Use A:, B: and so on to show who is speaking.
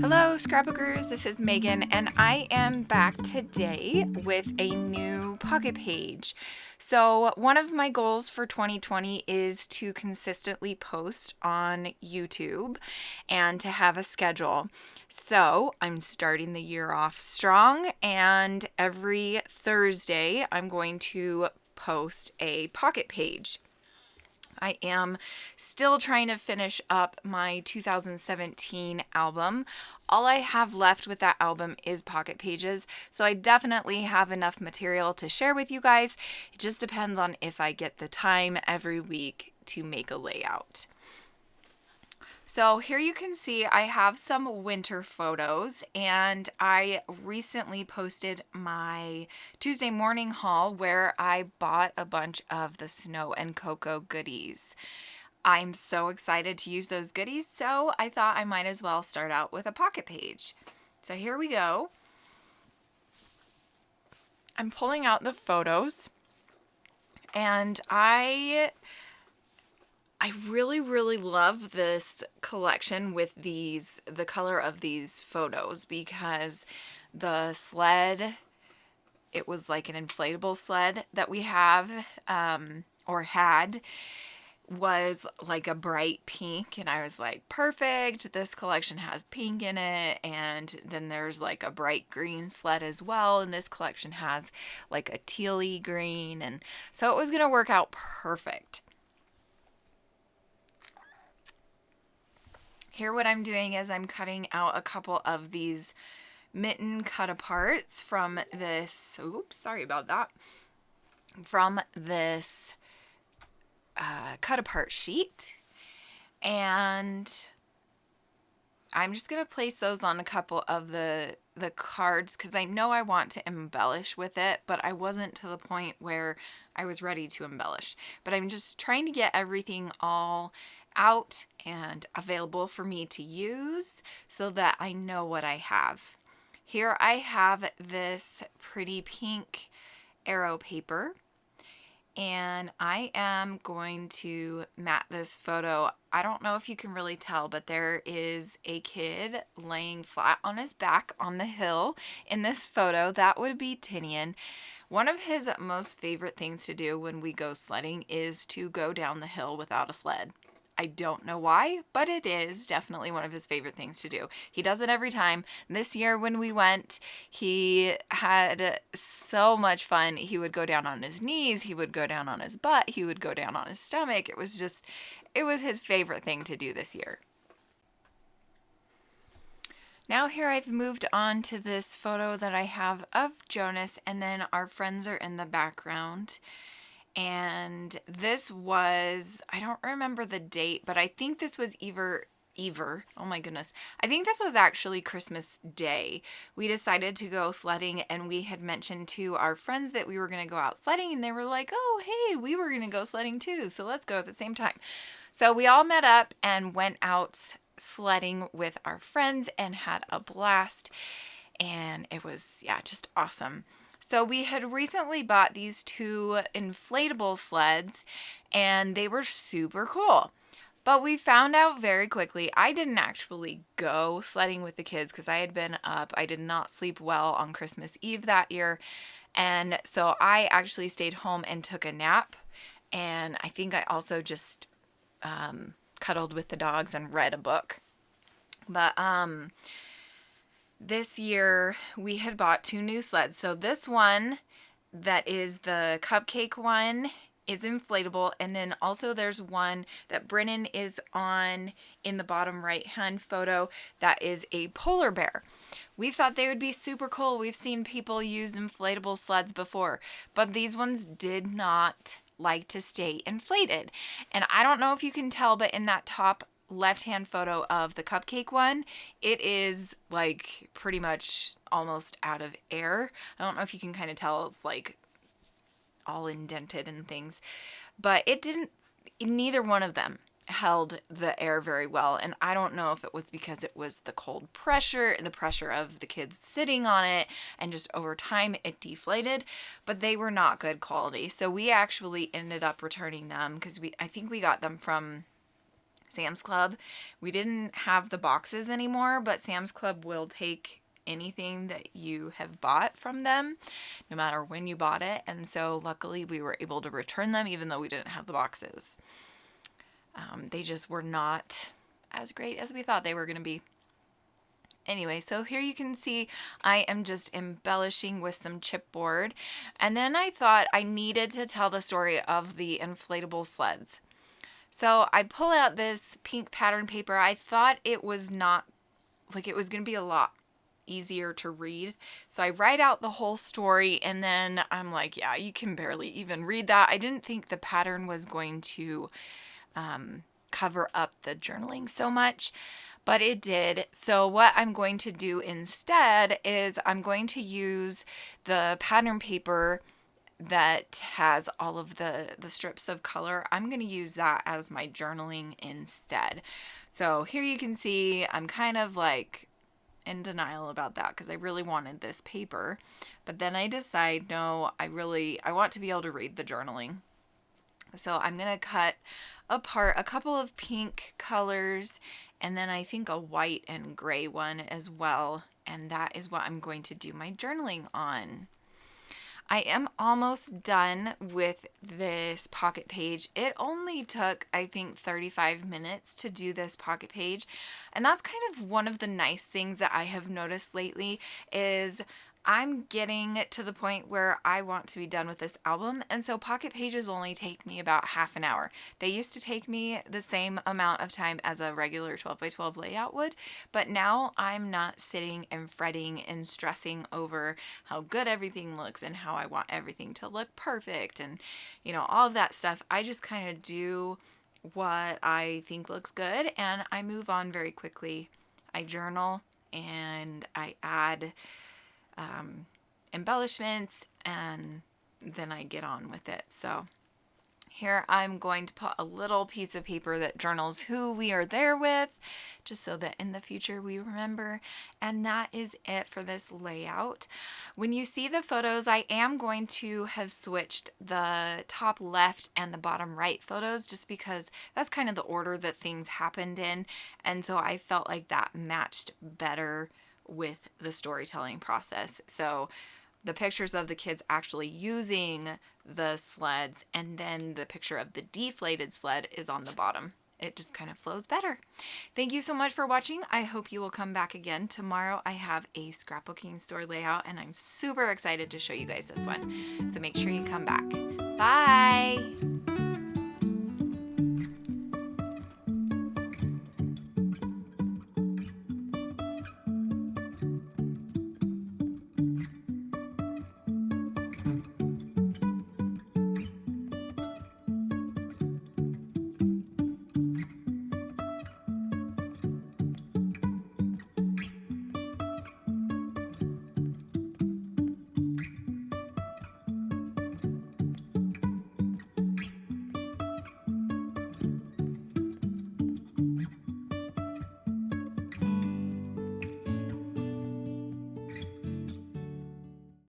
A: Hello, scrapbookers. This is Megan, and I am back today with a new pocket page. So, one of my goals for 2020 is to consistently post on YouTube and to have a schedule. So, I'm starting the year off strong, and every Thursday, I'm going to post a pocket page. I am still trying to finish up my 2017 album. All I have left with that album is pocket pages, so I definitely have enough material to share with you guys. It just depends on if I get the time every week to make a layout. So here you can see I have some winter photos, and I recently posted my Tuesday morning haul where I bought a bunch of the snow and cocoa goodies. I'm so excited to use those goodies, so I thought I might as well start out with a pocket page. So here we go. I'm pulling out the photos, and I really love this collection with the color of these photos, because the sled, it was like an inflatable sled that we have, or had, was like a bright pink, and I was like, perfect, this collection has pink in it. And then there's like a bright green sled as well, and this collection has like a tealy green, and so it was gonna work out perfect. Here what I'm doing is I'm cutting out a couple of these mitten cut aparts from this, oops, sorry about that, from this cut apart sheet. And I'm just going to place those on a couple of the cards, because I know I want to embellish with it, but I wasn't to the point where I was ready to embellish. But I'm just trying to get everything all out and available for me to use so that I know what I have. Here I have this pretty pink arrow paper, and I am going to mat this photo. I don't know if you can really tell, but there is a kid laying flat on his back on the hill in this photo. That would be Tinian. One of his most favorite things to do when we go sledding is to go down the hill without a sled. I don't know why, but it is definitely one of his favorite things to do. He does it every time. This year when we went, he had so much fun. He would go down on his knees, he would go down on his butt, he would go down on his stomach. It was his favorite thing to do this year. Now here I've moved on to this photo that I have of Jonas, and then our friends are in the background. And this was, I don't remember the date, but I think this was oh my goodness. I think this was actually Christmas Day. We decided to go sledding, and we had mentioned to our friends that we were going to go out sledding, and they were like, oh, hey, we were going to go sledding too, so let's go at the same time. So we all met up and went out sledding with our friends and had a blast, and it was, yeah, just awesome. So we had recently bought these two inflatable sleds, and they were super cool. But we found out very quickly, I didn't actually go sledding with the kids because I had been up. I did not sleep well on Christmas Eve that year. And so I actually stayed home and took a nap. And I think I also just cuddled with the dogs and read a book. But this year we had bought two new sleds. So this one that is the cupcake one is inflatable, and then also there's one that Brennan is on in the bottom right hand photo that is a polar bear. We thought they would be super cool. We've seen people use inflatable sleds before, but these ones did not like to stay inflated. And I don't know if you can tell, but in that top left-hand photo of the cupcake one, it is like pretty much almost out of air. I don't know if you can kind of tell, it's like all indented and things, but neither one of them held the air very well. And I don't know if it was because it was the cold pressure, the pressure of the kids sitting on it, and just over time it deflated, but they were not good quality. So we actually ended up returning them because I think we got them from Sam's Club. We didn't have the boxes anymore, but Sam's Club will take anything that you have bought from them, no matter when you bought it. And so luckily we were able to return them even though we didn't have the boxes. They just were not as great as we thought they were going to be. Anyway, so here you can see I am just embellishing with some chipboard. And then I thought I needed to tell the story of the inflatable sleds. So I pull out this pink pattern paper. I thought it was not, like it was going to be a lot easier to read. So I write out the whole story and then I'm like, yeah, you can barely even read that. I didn't think the pattern was going to cover up the journaling so much, but it did. So what I'm going to do instead is I'm going to use the pattern paper that has all of the strips of color. I'm going to use that as my journaling instead. So here you can see I'm kind of like in denial about that because I really wanted this paper. But then I decide, no, I want to be able to read the journaling. So I'm going to cut apart a couple of pink colors and then I think a white and gray one as well. And that is what I'm going to do my journaling on. I am almost done with this pocket page. It only took, I think, 35 minutes to do this pocket page. And that's kind of one of the nice things that I have noticed lately is I'm getting to the point where I want to be done with this album, and so pocket pages only take me about half an hour. They used to take me the same amount of time as a regular 12 by 12 layout would, but now I'm not sitting and fretting and stressing over how good everything looks and how I want everything to look perfect and, you know, all of that stuff. I just kind of do what I think looks good and I move on very quickly. I journal and I add embellishments and then I get on with it. So here I'm going to put a little piece of paper that journals who we are there with, just so that in the future we remember. And that is it for this layout. When you see the photos, I am going to have switched the top left and the bottom right photos just because that's kind of the order that things happened in. And so I felt like that matched better with the storytelling process. So the pictures of the kids actually using the sleds and then the picture of the deflated sled is on the bottom. It just kind of flows better. Thank you so much for watching. I hope you will come back again. Tomorrow I have a scrapbooking store layout and I'm super excited to show you guys this one. So make sure you come back. Bye!